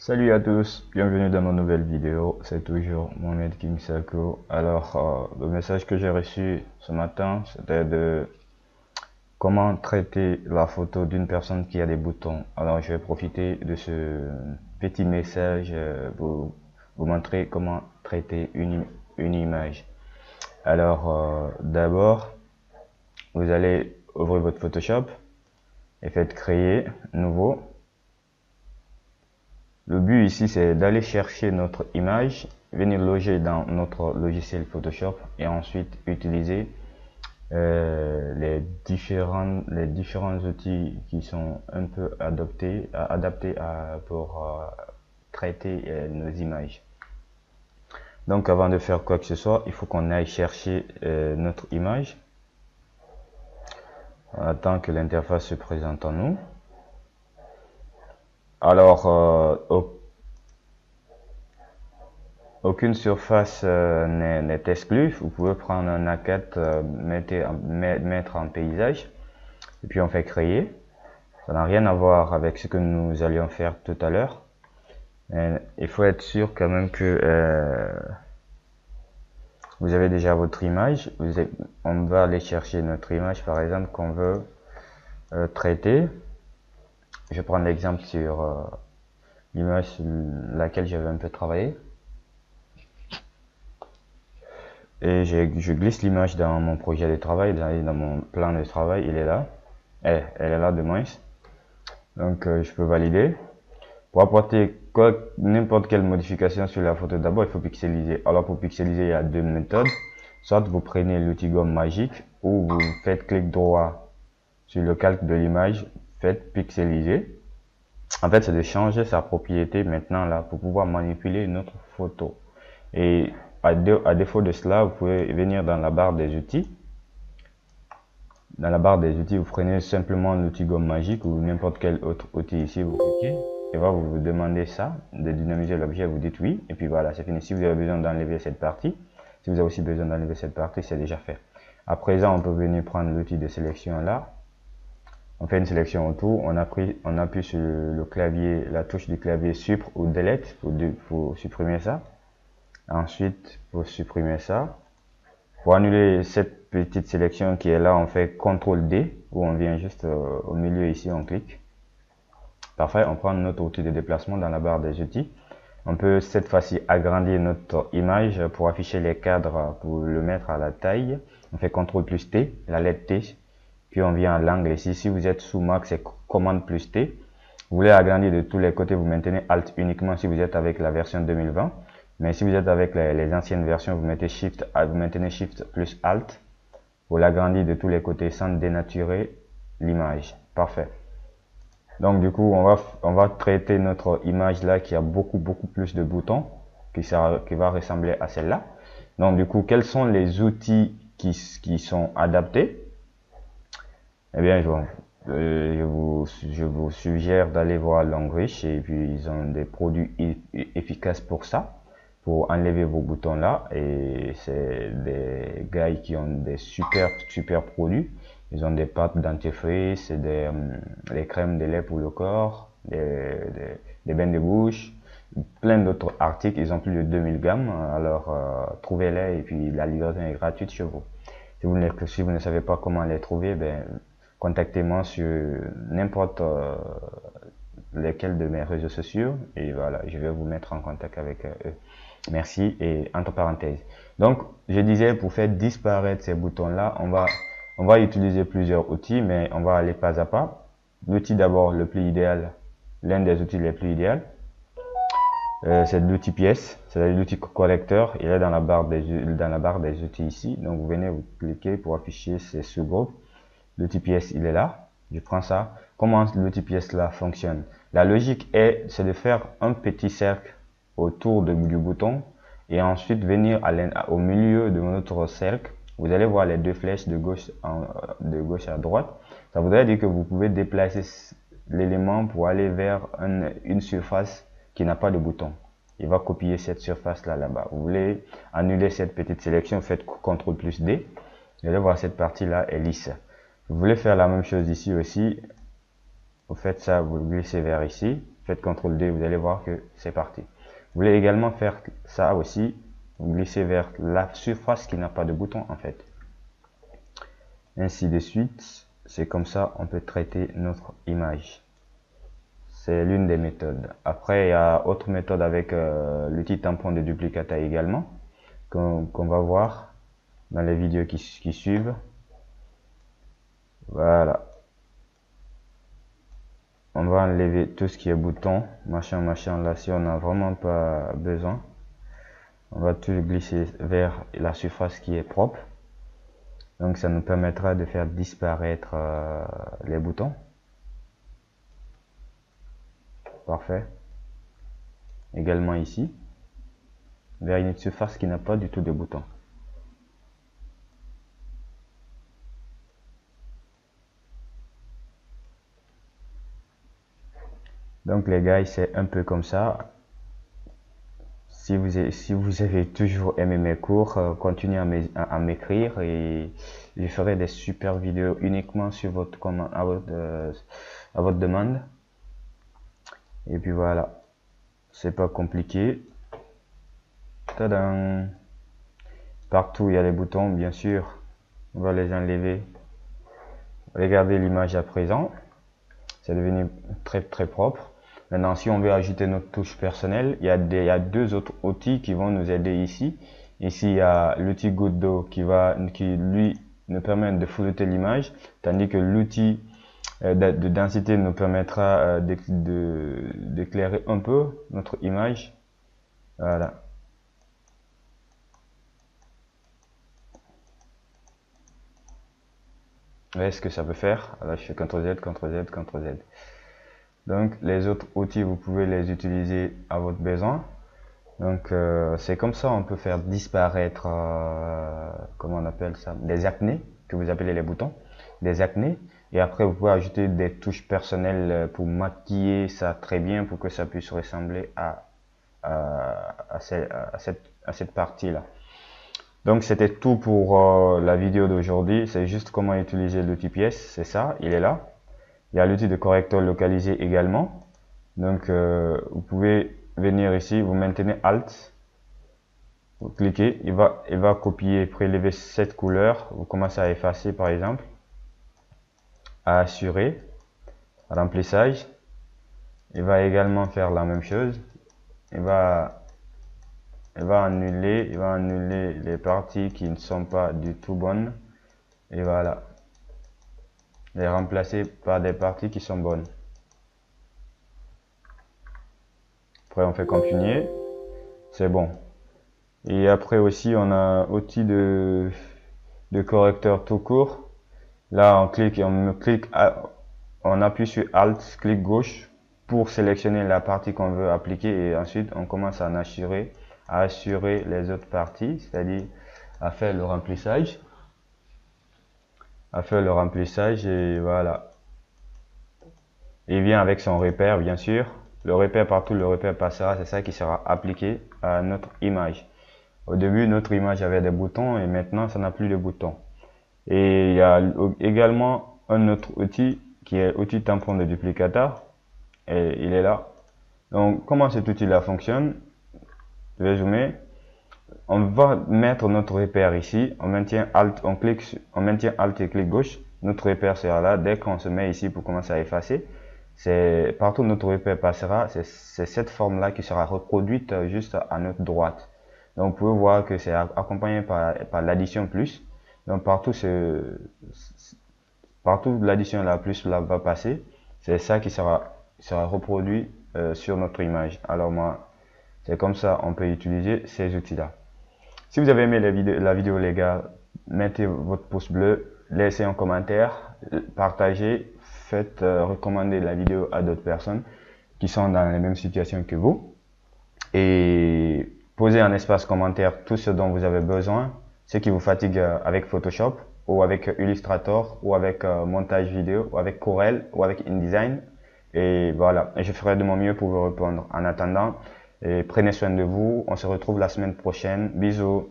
Salut à tous, bienvenue dans ma nouvelle vidéo, c'est toujours Mohamed King Sako. Alors, le message que j'ai reçu ce matin, c'était de comment traiter la photo d'une personne qui a des boutons. Alors, je vais profiter de ce petit message pour vous montrer comment traiter une image. Alors, d'abord, vous allez ouvrir votre Photoshop et faites créer nouveau. Le but ici, c'est d'aller chercher notre image, venir loger dans notre logiciel Photoshop et ensuite utiliser les différents outils qui sont un peu adaptés pour traiter nos images. Donc avant de faire quoi que ce soit, il faut qu'on aille chercher notre image. On attend que l'interface se présente en nous. Alors, aucune surface n'est exclue. Vous pouvez prendre un maquette, mettre en paysage, et puis on fait créer. Ça n'a rien à voir avec ce que nous allions faire tout à l'heure. Il faut être sûr quand même que vous avez déjà votre image. On va aller chercher notre image, par exemple, qu'on veut traiter. Je vais prendre l'exemple sur l'image sur laquelle j'avais un peu travaillé. Et je glisse l'image dans mon projet de travail, dans mon plan de travail, il est là. Elle est là de moins. Donc je peux valider. Pour apporter n'importe quelle modification sur la photo, d'abord il faut pixeliser. Alors pour pixeliser, il y a deux méthodes. Soit vous prenez l'outil gomme magique ou vous faites clic droit sur le calque de l'image, faites pixeliser. En fait, c'est de changer sa propriété maintenant là pour pouvoir manipuler notre photo. Et à défaut de cela, vous pouvez venir dans la barre des outils. Dans la barre des outils, vous prenez simplement l'outil gomme magique ou n'importe quel autre outil ici, vous cliquez. Et va vous demander ça, de dynamiser l'objet, vous dites oui. Et puis voilà, c'est fini. Si vous avez besoin d'enlever cette partie, si vous avez aussi besoin d'enlever cette partie, c'est déjà fait. À présent, on peut venir prendre l'outil de sélection là. On fait une sélection autour, on appuie sur le clavier, la touche du clavier Supr ou Delete pour supprimer ça. Ensuite, pour supprimer ça, pour annuler cette petite sélection qui est là, on fait CTRL D, où on vient juste au milieu ici, on clique. Parfait, on prend notre outil de déplacement dans la barre des outils. On peut cette fois-ci agrandir notre image pour afficher les cadres, pour le mettre à la taille. On fait CTRL plus T, la lettre T, puis on vient à l'angle ici. Si vous êtes sous Mac, c'est commande plus T. Vous voulez agrandir de tous les côtés, vous maintenez Alt uniquement si vous êtes avec la version 2020. Mais si vous êtes avec les anciennes versions, vous maintenez Shift plus Alt pour l'agrandir de tous les côtés sans dénaturer l'image. Parfait. Donc du coup, on va traiter notre image là qui a beaucoup plus de boutons, qui va ressembler à celle-là. Donc du coup, quels sont les outils qui sont adaptés? Eh bien, je vous suggère d'aller voir Longreach et puis ils ont des produits efficaces pour ça, pour enlever vos boutons là, et c'est des gars qui ont des super produits. Ils ont des pâtes dentifrice, des crèmes de lait pour le corps, des bains de bouche, plein d'autres articles. Ils ont plus de 2000 gammes, alors trouvez-les et puis la livraison est gratuite chez vous. Si vous ne savez pas comment les trouver, ben contactez-moi sur n'importe lesquels de mes réseaux sociaux et voilà, je vais vous mettre en contact avec eux. Merci. Et entre parenthèses, donc je disais, pour faire disparaître ces boutons là, on va utiliser plusieurs outils, mais on va aller pas à pas. L'outil d'abord le plus idéal, l'un des outils les plus idéaux, c'est l'outil pièce, c'est l'outil collecteur. Il est dans la barre des outils ici. Donc vous venez, vous cliquez pour afficher ces sous-groupes. L'outil pièce, il est là. Je prends ça. Comment l'outil pièce là fonctionne? La logique c'est de faire un petit cercle autour du bouton et ensuite venir au milieu de notre cercle. Vous allez voir les deux flèches de gauche à droite. Ça voudrait dire que vous pouvez déplacer l'élément pour aller vers une surface qui n'a pas de bouton. Il va copier cette surface là-bas. Vous voulez annuler cette petite sélection, faites CTRL plus D. Vous allez voir cette partie-là est lisse. Vous voulez faire la même chose ici aussi. Vous faites ça, vous glissez vers ici. faites CTRL D, vous allez voir que c'est parti. Vous voulez également faire ça aussi, vous glissez vers la surface qui n'a pas de bouton en fait. Ainsi de suite, c'est comme ça on peut traiter notre image. C'est l'une des méthodes. Après, il y a autre méthode avec l'outil tampon de duplicata également, qu'on va voir dans les vidéos qui suivent. Voilà. On va enlever tout ce qui est bouton, machin, là si on n'a vraiment pas besoin. On va tout glisser vers la surface qui est propre. Donc ça nous permettra de faire disparaître les boutons. Parfait. Également ici, vers une surface qui n'a pas du tout de boutons. Donc les gars, c'est un peu comme ça. Si vous avez toujours aimé mes cours, continuez à m'écrire et je ferai des super vidéos uniquement sur votre commande, à votre demande. Et puis voilà, c'est pas compliqué. Tadam! Partout il y a les boutons, bien sûr, on va les enlever. Regardez l'image à présent, c'est devenu très propre. Maintenant, si on veut ajouter notre touche personnelle, il y a deux autres outils qui vont nous aider ici. Ici, il y a l'outil goutte d'eau qui lui nous permet de flouter l'image, tandis que l'outil de densité nous permettra d'éclairer un peu notre image. Voilà. Vous voyez ce que ça peut faire? Alors, je fais CTRL Z, CTRL Z, CTRL Z. Donc les autres outils, vous pouvez les utiliser à votre besoin. Donc c'est comme ça on peut faire disparaître, comment on appelle ça, des acnés, que vous appelez les boutons, des acnés. Et après vous pouvez ajouter des touches personnelles pour maquiller ça très bien, pour que ça puisse ressembler à cette partie-là. Donc c'était tout pour la vidéo d'aujourd'hui. C'est juste comment utiliser l'outil pièce, c'est ça, il est là. Il y a l'outil de correcteur localisé également. Donc, vous pouvez venir ici, vous maintenez Alt, vous cliquez, il va copier, prélever cette couleur. Vous commencez à effacer par exemple, à assurer, remplissage. Il va également faire la même chose. Il va annuler les parties qui ne sont pas du tout bonnes. Et voilà. Les remplacer par des parties qui sont bonnes. Après on fait continuer, c'est bon. Et après aussi on a outil de correcteur tout court. Là on appuie sur Alt, clic gauche pour sélectionner la partie qu'on veut appliquer et ensuite on commence à assurer les autres parties, c'est-à-dire à faire le remplissage. Et voilà. Il vient avec son repère bien sûr. Le repère partout, le repère passera, c'est ça qui sera appliqué à notre image. Au début, notre image avait des boutons et maintenant, ça n'a plus de boutons. Et il y a également un autre outil qui est l'outil tampon de duplicata. Et il est là. Donc, comment cet outil-là fonctionne? Je vais zoomer. On va mettre notre repère ici. On maintient Alt, on maintient Alt et clic gauche. Notre repère sera là. Dès qu'on se met ici pour commencer à effacer, c'est partout où notre repère passera, c'est cette forme là qui sera reproduite juste à notre droite. Donc vous pouvez voir que c'est accompagné par l'addition plus. Donc partout l'addition la plus là va passer, c'est ça qui sera reproduit sur notre image. Alors moi, c'est comme ça on peut utiliser ces outils là. Si vous avez aimé la vidéo les gars, mettez votre pouce bleu, laissez un commentaire, partagez, faites recommander la vidéo à d'autres personnes qui sont dans les mêmes situations que vous. Et posez en espace commentaire tout ce dont vous avez besoin, ce qui vous fatigue avec Photoshop, ou avec Illustrator, ou avec montage vidéo, ou avec Corel, ou avec InDesign. Et voilà, et je ferai de mon mieux pour vous répondre. En attendant, et prenez soin de vous. On se retrouve la semaine prochaine. Bisous.